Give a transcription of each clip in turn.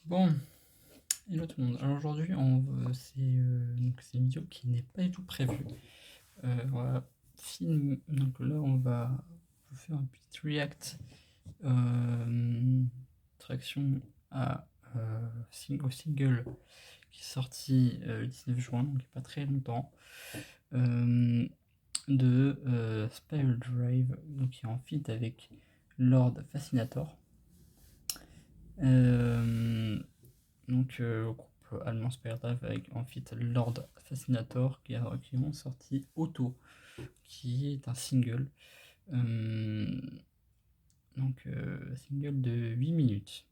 Bon, hello tout le monde. Alors aujourd'hui, c'est une vidéo qui n'est pas du tout prévue. Voilà, donc là, on va faire un petit react traction au single qui est sorti le 19 juin, donc il n'y a pas très longtemps, de Spiral Drive, donc qui est en feat avec Lord Fascinator. Au groupe allemand Spiral Drive avec en feat Lord Fascinator qui ont sorti Auto, qui est un single. Single de 8 minutes.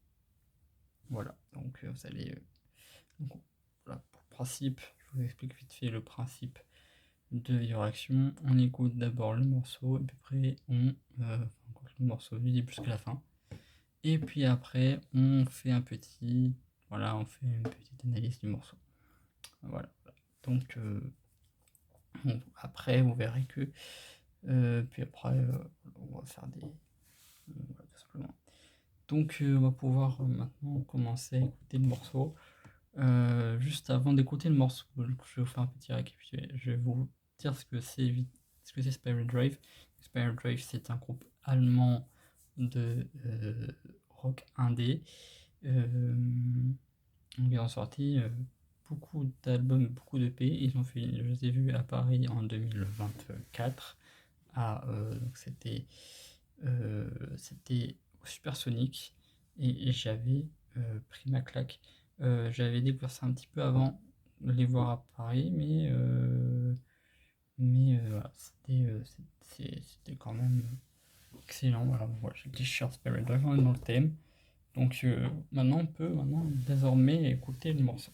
Voilà, donc vous allez. Donc, voilà, pour le principe, je vous explique vite fait le principe de Vibration. On écoute d'abord le morceau, et puis après on écoute le morceau du début jusqu'à la fin. Et puis après, on fait on fait une petite analyse du morceau. Voilà. Donc après, vous verrez que puis après, on va faire des voilà, tout simplement. Donc on va pouvoir maintenant commencer à écouter le morceau. Juste avant d'écouter le morceau, je vais vous faire un petit récapitulatif. Je vais vous dire ce que c'est Spiral Drive. Spiral Drive, c'est un groupe allemand de rock indé. Ils ont sorti beaucoup d'albums, beaucoup de pays. Je les ai vus à Paris en 2024. Donc c'était au Supersonic et j'avais pris ma claque. J'avais découvert ça un petit peu avant de les voir à Paris, mais voilà, c'était quand même excellent. Voilà, j'ai le t-shirt Spirit Drive, on est dans le thème. Donc maintenant, on peut désormais écouter le morceau.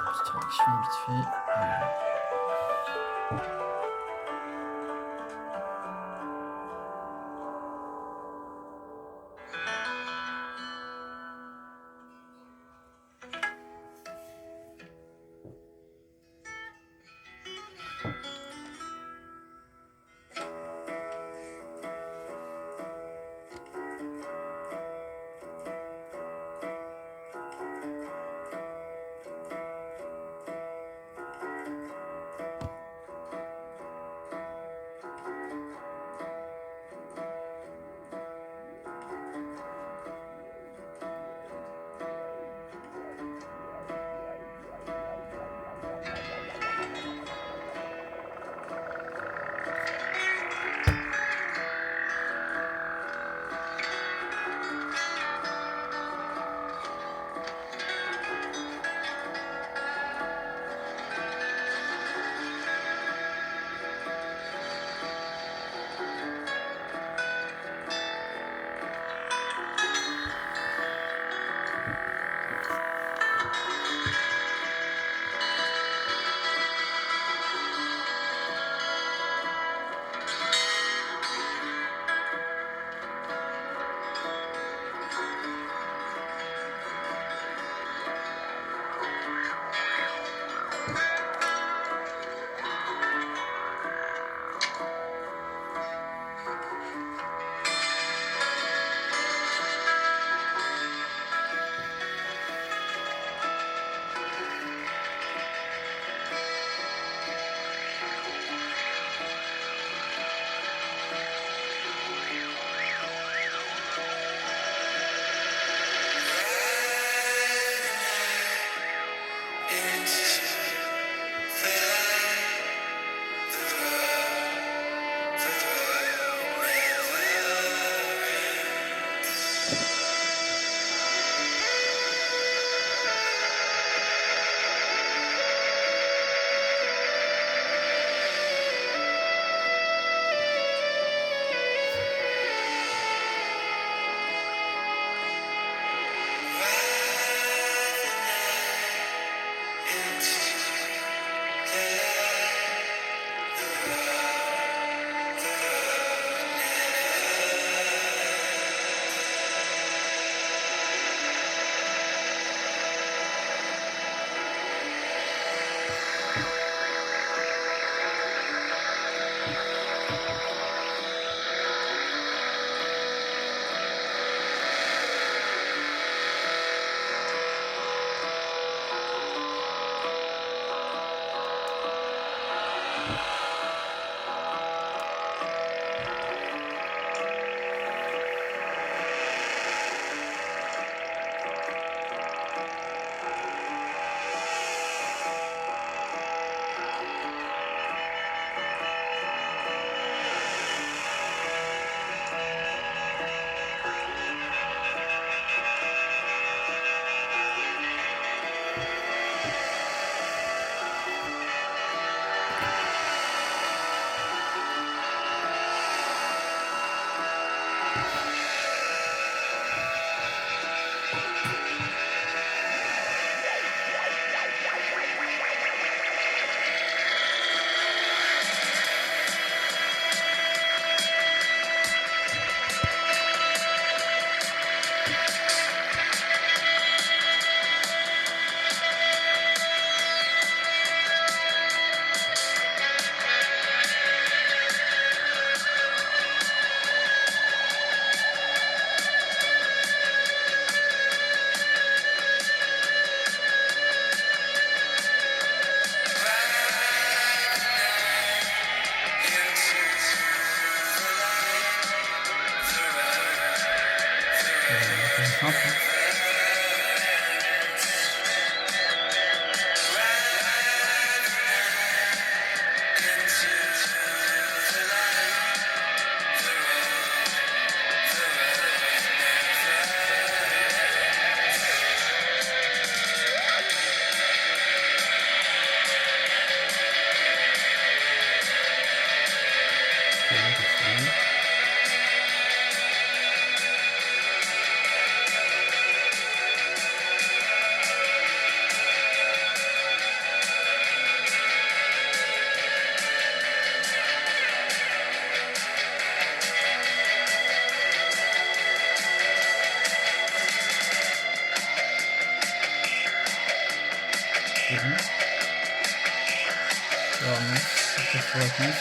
Petite réaction vite fait. c'est simple. Alors non, c'est pour la réponse.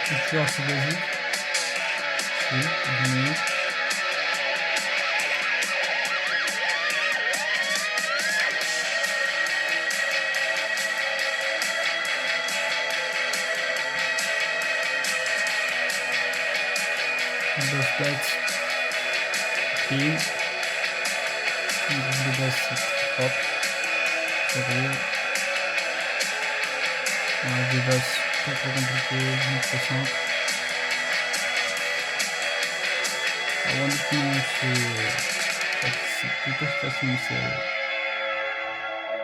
Structure assez basique. Si, diminuer. Boss plate. Clean. De base c'est propre. Ça roule. De base pas trop compliqué, mais très simple. Alors honnêtement c'est plutôt facile,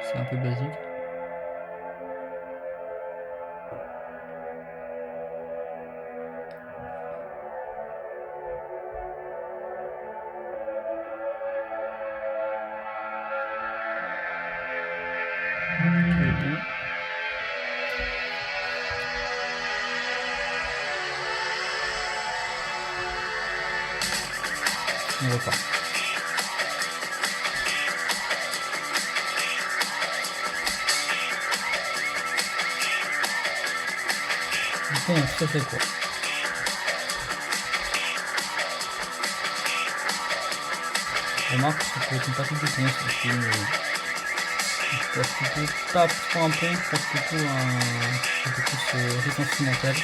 c'est un peu basique. On repart. Du coup, on est très court. Remarque, c'est que pas tout du temps, c'est que je passe plutôt pas trop un pont, je passe plutôt un peu plus rythme instrumental.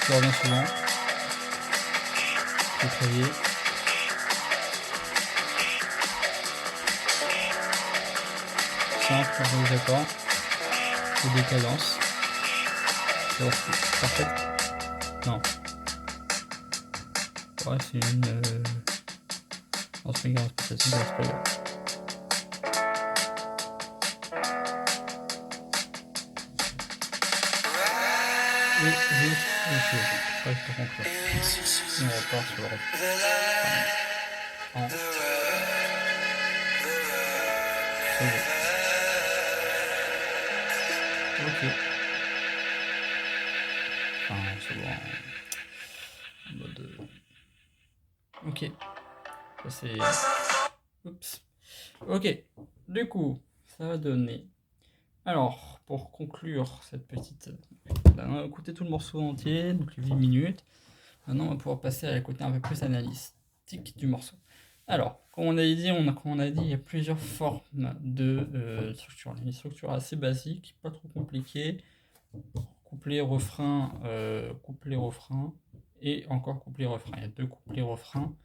Ça revient souvent. Le clavier. Simple, on est d'accord. Et des cadences. C'est parfait. Non. Ouais, c'est une. Non, c'est pas grave, c'est pas grave. Et juste une chose, pour conclure. Et on repart sur le refrain. Ok. Enfin, solo en mode. Ok. Ça c'est. Oups. Ok. Du coup, ça va donner. Alors, pour conclure cette petite. On a écouté tout le morceau entier, donc les 8 minutes. Maintenant, on va pouvoir passer à la côté un peu plus analytique du morceau. Alors, comme on a dit, il y a plusieurs formes de structure. Une structure assez basique, pas trop compliquée. Couplet, refrain, et encore couplet, refrain. Il y a 2 couplets, refrains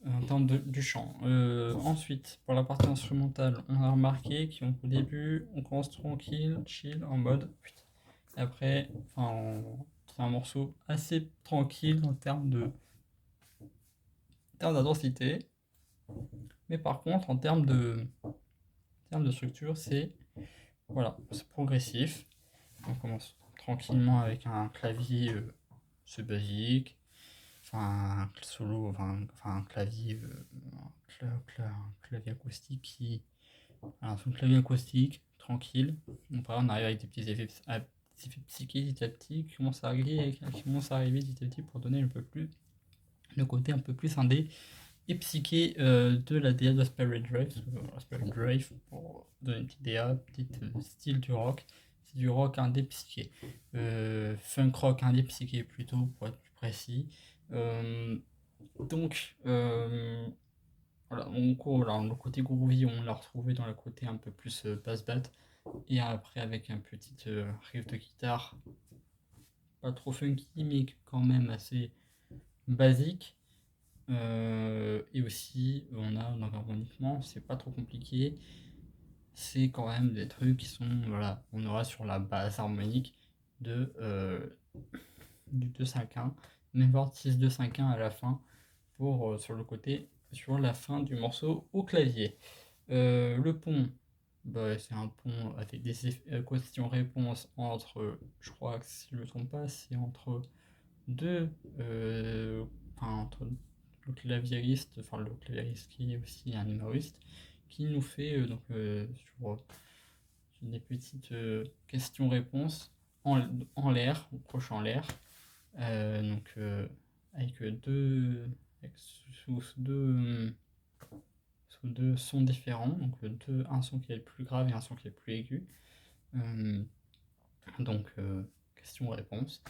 en termes du chant. Ensuite, pour la partie instrumentale, on a remarqué qu'au début, on commence tranquille, chill, en mode. Et après, c'est un morceau assez tranquille en termes d'intensité. Mais par contre, en termes de structure, c'est progressif. On commence tranquillement avec un clavier, c'est basique. Un solo, un clavier, clavier acoustique son clavier acoustique, tranquille. Après, on arrive avec des petits effets psychés petit à petit, qui commencent à arriver petit à petit pour donner un peu plus le côté un peu plus indé et psyché de la DA de Spirit Drive. Spirit Drive, pour donner une petite DA, style du rock, c'est du rock indé psyché. Funk rock indé psyché plutôt, pour être plus précis. Donc, voilà, en gros, voilà, le côté groovy, on l'a retrouvé dans le côté un peu plus basse bat. Et après, avec un petit riff de guitare, pas trop funky, mais quand même assez basique. Et aussi, on a donc harmoniquement, c'est pas trop compliqué. C'est quand même des trucs qui sont, voilà, on aura sur la base harmonique du 2-5-1, même voire 6-2-5-1 à la fin, pour sur le côté, sur la fin du morceau au clavier. Le pont, bah, c'est un pont avec des questions-réponses entre, je crois que si je ne me trompe pas, c'est entre deux, entre le claviériste qui est aussi un humoriste, qui nous fait sur des petites questions-réponses en l'air, on croche en l'air, donc avec deux, sous deux sons différents, donc un son qui est le plus grave et un son qui est le plus aigu. Euh, donc question-réponse.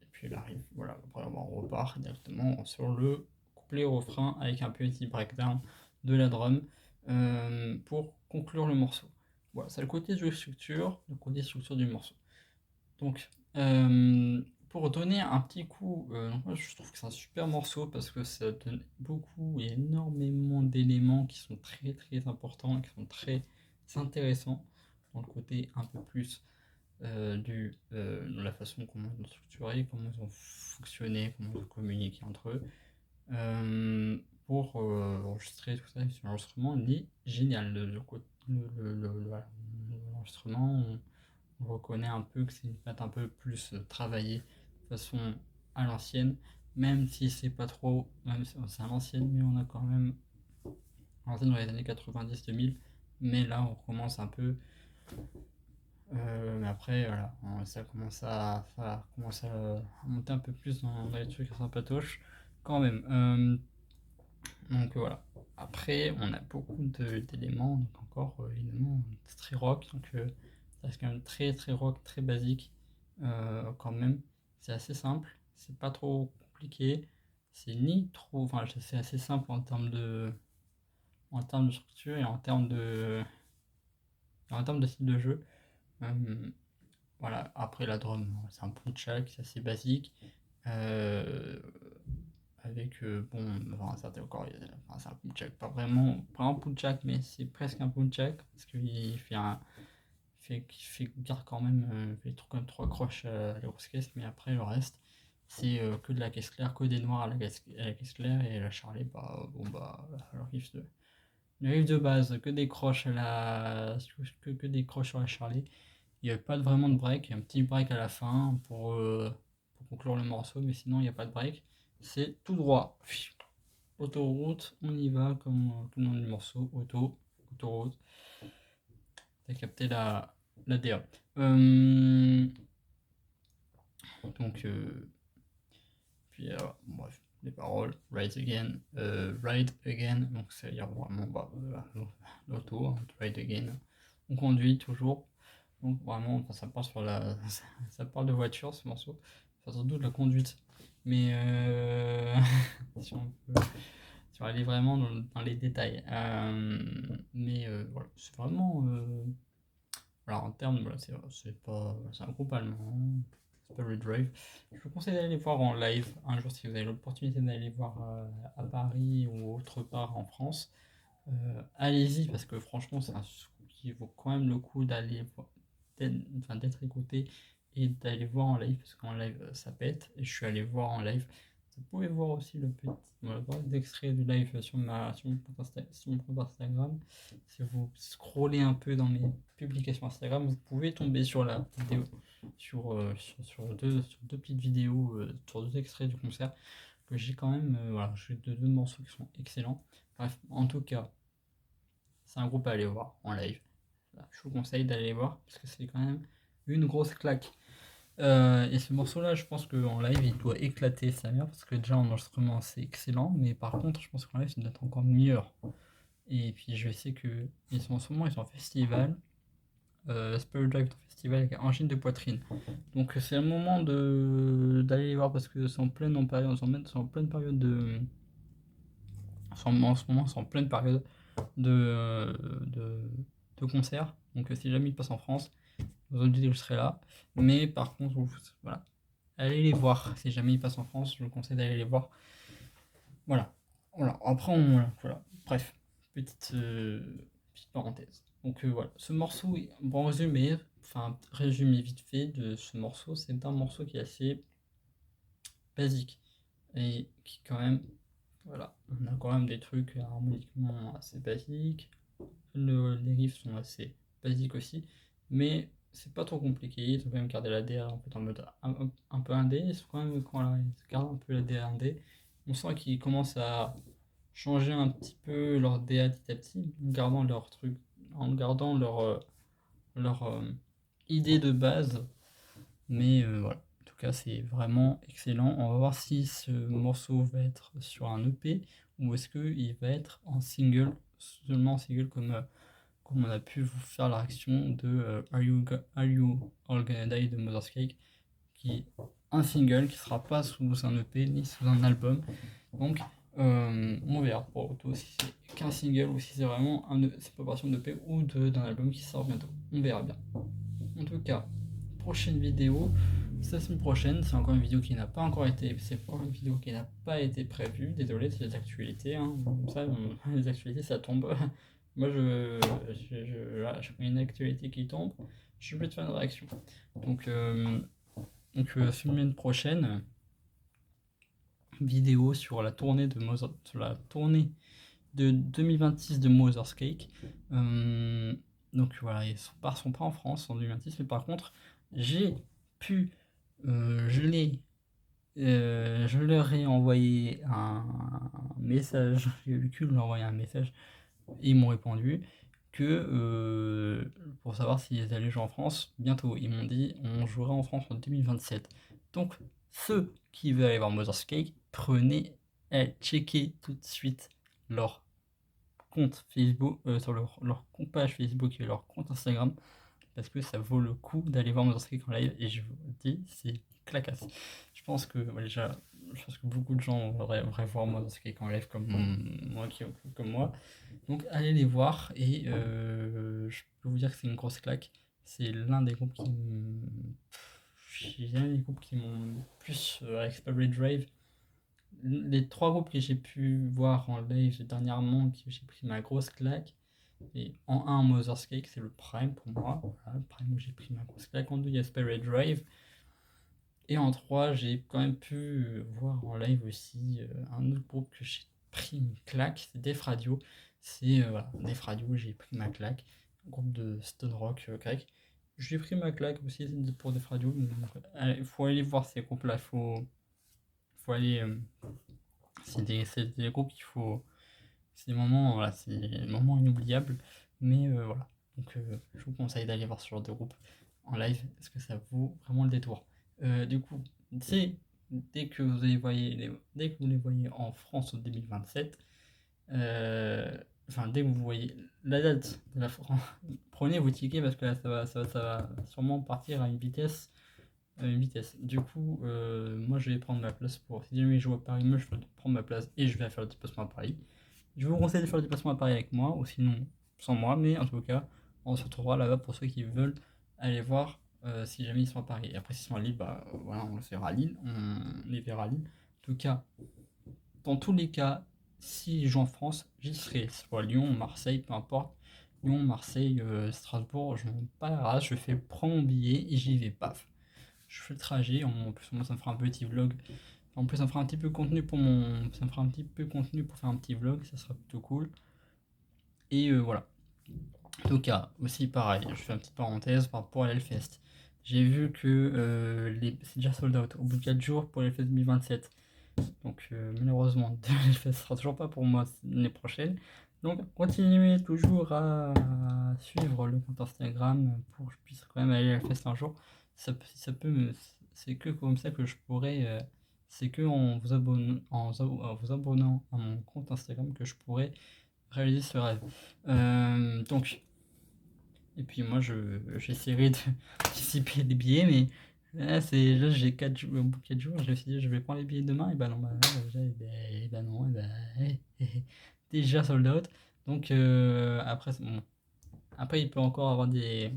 Et puis il arrive, voilà, après on repart directement sur le couplet-refrain avec un petit breakdown de la drum pour conclure le morceau. Voilà, c'est le côté de structure, le côté structure du morceau. Donc, pour donner un petit coup, moi je trouve que c'est un super morceau parce que ça donne beaucoup et énormément d'éléments qui sont très très importants, qui sont très intéressants dans le côté un peu plus de la façon comment ils ont structuré, comment ils ont fonctionné, comment ils ont communiqué entre eux. Pour enregistrer tout ça, l'enregistrement il est génial. Voilà, l'enregistrement, on reconnaît un peu que c'est une patte un peu plus travaillée de façon à l'ancienne, même si c'est pas trop, même si c'est à l'ancienne, mais on a quand même à l'ancienne dans les années 90-2000, mais là on commence un peu. Mais après, voilà, ça commence à monter un peu plus dans les trucs sympatoches quand même. Donc voilà. Après, on a beaucoup d'éléments, donc encore évidemment, c'est très rock, donc ça reste quand même très très rock, très basique quand même. C'est assez simple, c'est pas trop compliqué, c'est ni trop, enfin c'est assez simple en termes de structure et en termes de style de jeu. Euh, voilà, après la drum, c'est un punchak, c'est assez basique. Euh, avec, bon, enfin, ça encore, enfin, c'est un punchak, pas un punchak, mais c'est presque un punchak, parce qu'il fait garde quand même, fait comme trois croches à la grosse caisse, mais après le reste, c'est que de la caisse claire, que des noirs à la caisse claire, et la charlet, bah, bon, bah, le riff de base, que des croches que des croches sur la charlet. Il n'y a pas vraiment de break, il y a un petit break à la fin pour conclure le morceau, mais sinon il n'y a pas de break. C'est tout droit. Autoroute, on y va comme tout le nom du morceau. Autoroute. T'as capté la DA. Donc, puis bref, les paroles. Ride again. Donc, ça veut dire vraiment l'auto, ride again. On conduit toujours. Donc vraiment, ça parle ça parle de voiture ce morceau, enfin, surtout de la conduite. Mais si on peut, si on va aller vraiment dans les détails. Mais voilà, c'est vraiment, voilà, en termes, voilà, c'est un groupe allemand, Spirit Drive. Je vous conseille d'aller voir en live un jour si vous avez l'opportunité d'aller voir à Paris ou autre part en France. Allez-y parce que franchement, c'est un groupe qui vaut quand même le coup d'aller voir d'être écouté et d'aller voir en live parce qu'en live ça pète et je suis allé voir en live. Vous pouvez voir aussi le petit voilà, d'extrait du live sur mon compte Instagram. Si vous scrollez un peu dans mes publications Instagram, vous pouvez tomber sur la vidéo sur deux petites vidéos sur deux extraits du concert que j'ai quand même voilà, j'ai deux morceaux qui sont excellents. Bref, en tout cas, c'est un groupe à aller voir en live. Je vous conseille d'aller voir parce que c'est quand même une grosse claque. Et ce morceau-là, je pense qu'en live, il doit éclater sa mère parce que déjà en enregistrement, c'est excellent, mais par contre, je pense qu'en live, ça doit être encore meilleur. Et puis, je sais que ils sont en ce moment, ils sont en festival. Spirit Drive est en festival avec Angine de poitrine. Donc, c'est le moment d'aller les voir parce que c'est en pleine période En ce moment, c'est en pleine période de, de, de concert. Donc si jamais ils passent en France, vous avez dit que je serai là. Mais par contre, voilà, allez les voir. Si jamais ils passent en France, je vous conseille d'aller les voir. Voilà. Voilà. Après, voilà. Bref, petite parenthèse. Donc voilà, ce morceau, bon résumé, enfin résumé vite fait de ce morceau, c'est un morceau qui est assez basique et qui quand même, voilà, on a quand même des trucs harmoniquement assez basiques, les riffs sont assez basiques aussi, mais c'est pas trop compliqué, ils ont quand même gardé la DA en fait en mode un peu indé, ils sont quand même, voilà, ils gardent un peu la DA indé, on sent qu'ils commencent à changer un petit peu leur DA petit à petit, en gardant leur truc, en gardant leur idée de base, mais voilà. En tout cas, c'est vraiment excellent. On va voir si ce morceau va être sur un EP ou est-ce qu'il va être en single, seulement en single comme on a pu vous faire la réaction de Are You All Gonna Die de Mother's Cake, qui est un single qui sera pas sous un EP ni sous un album. Donc on verra pour auto si c'est qu'un single ou si c'est vraiment c'est préparation de EP ou d'un album qui sort bientôt. On verra bien. En tout cas, prochaine vidéo, la semaine prochaine, c'est encore une vidéo qui n'a pas encore été, c'est encore une vidéo qui n'a pas été prévue. Désolé, c'est les actualités, hein. Comme ça, les actualités, ça tombe. Moi, là, chaque fois une actualité qui tombe, je suis obligé de faire une réaction. Donc, semaine prochaine, vidéo sur la tournée de Mother, sur la tournée de 2026 de Mother's Cake. Donc voilà, ils sont pas en France en 2026, mais par contre, j'ai pu, je leur ai envoyé un message, j'ai eu le cul de leur envoyer un message, et ils m'ont répondu que pour savoir s'ils allaient jouer en France bientôt. Ils m'ont dit on jouera en France en 2027. Donc ceux qui veulent aller voir Mother's Cake, checker tout de suite leur compte Facebook, sur leur page Facebook et leur compte Instagram, parce que ça vaut le coup d'aller voir Mother's Cake en live, et je vous dis, c'est clacasse. Je pense que déjà, je pense que beaucoup de gens voudraient voir Mother's Cake en live comme moi. Donc allez les voir, et je peux vous dire que c'est une grosse claque. C'est l'un des groupes qui m'ont plus avec Spare Drive. Les trois groupes que j'ai pu voir en live dernièrement, que j'ai pris ma grosse claque, et en 1, Mother's Cake, c'est le Prime pour moi. Voilà, le Prime où j'ai pris ma grosse claque. En 2, il y a Spirit Drive. Et en 3, j'ai quand même pu voir en live aussi un autre groupe que j'ai pris une claque, c'est Def Radio. C'est voilà, Def Radio, j'ai pris ma claque. Un groupe de stone rock grec. J'ai pris ma claque aussi pour Def Radio. Il faut aller voir ces groupes-là. Faut aller. C'est des groupes qu'il faut. C'est des moments, voilà, c'est des moments inoubliables. Mais voilà. Donc je vous conseille d'aller voir ce genre de groupe en live, parce que ça vaut vraiment le détour. Du coup, dès que vous les voyez en France en 2027, enfin dès que vous voyez la date de la France, prenez vos tickets, parce que là ça va sûrement partir à une vitesse. Du coup, moi je vais prendre ma place si jamais je joue à Paris, moi je vais prendre ma place et je vais faire le déplacement à Paris. Je vous conseille de faire le déplacement à Paris avec moi, ou sinon sans moi, mais en tout cas, on se retrouvera là-bas pour ceux qui veulent aller voir si jamais ils sont à Paris. Et après, s'ils sont à Lille, bah voilà, on le verra à Lille, on les verra à Lille. En tout cas, dans tous les cas, si je joue en France, j'y serai, soit Lyon, Marseille, peu importe. Lyon, Marseille, Strasbourg, je m'en bats la race, prends mon billet et j'y vais, paf. Je fais le trajet, en plus moi ça me fera un petit vlog. En plus ça me fera un petit peu contenu ça me fera un petit peu contenu pour faire un petit vlog, ça sera plutôt cool. Et voilà. En tout cas, aussi pareil, je fais une petite parenthèse par rapport à l'Hellfest. J'ai vu que c'est déjà sold out au bout de 4 jours pour l'Hellfest 2027. Donc malheureusement, l'Hellfest sera toujours pas pour moi l'année prochaine. Donc continuez toujours à suivre le compte Instagram pour que je puisse quand même aller à l'Hellfest un jour. C'est que comme ça que je pourrais. C'est que en vous abonnant à mon compte Instagram que je pourrais réaliser ce rêve. Donc, et puis moi j'essaierai d'anticiper les billets, mais là j'ai 4 jours, au bout de 4 jours, je me suis dit je vais prendre les billets demain, et bah non, bah non, déjà sold out. Donc après, bon. Après, il peut encore avoir des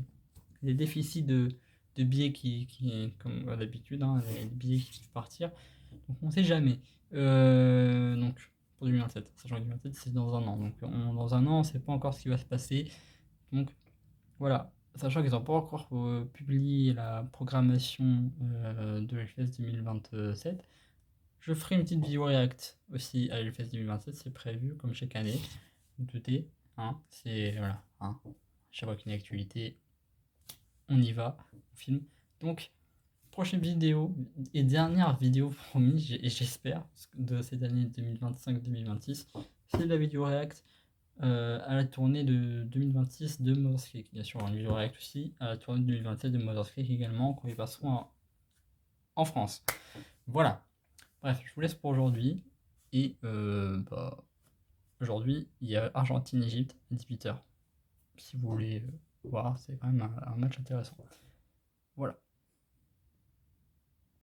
déficits de billets comme d'habitude, hein, les billets qui peuvent partir. Donc on sait jamais. Donc pour 2027, sachant que 2027 c'est dans un an. Donc dans un an, on ne sait pas encore ce qui va se passer. Donc voilà, sachant qu'ils n'ont pas encore publié la programmation de l'Hellfest 2027, je ferai une petite vidéo react aussi à l'Hellfest 2027, c'est prévu comme chaque année. Vous doutez, hein, c'est voilà, hein, chaque fois qu'il y a une actualité, on y va, on filme. Donc prochaine vidéo et dernière vidéo promis, et j'espère, de cette année 2025-2026, c'est la vidéo react à la tournée de 2026 de Mother's Creek. Bien sûr, une vidéo react aussi à la tournée de 2027 de Mother's Creek également, quand ils passeront en France. Voilà. Bref, je vous laisse pour aujourd'hui. Et aujourd'hui, il y a Argentine-Égypte à 18h. Si vous voulez voir, c'est quand même un match intéressant. Voilà.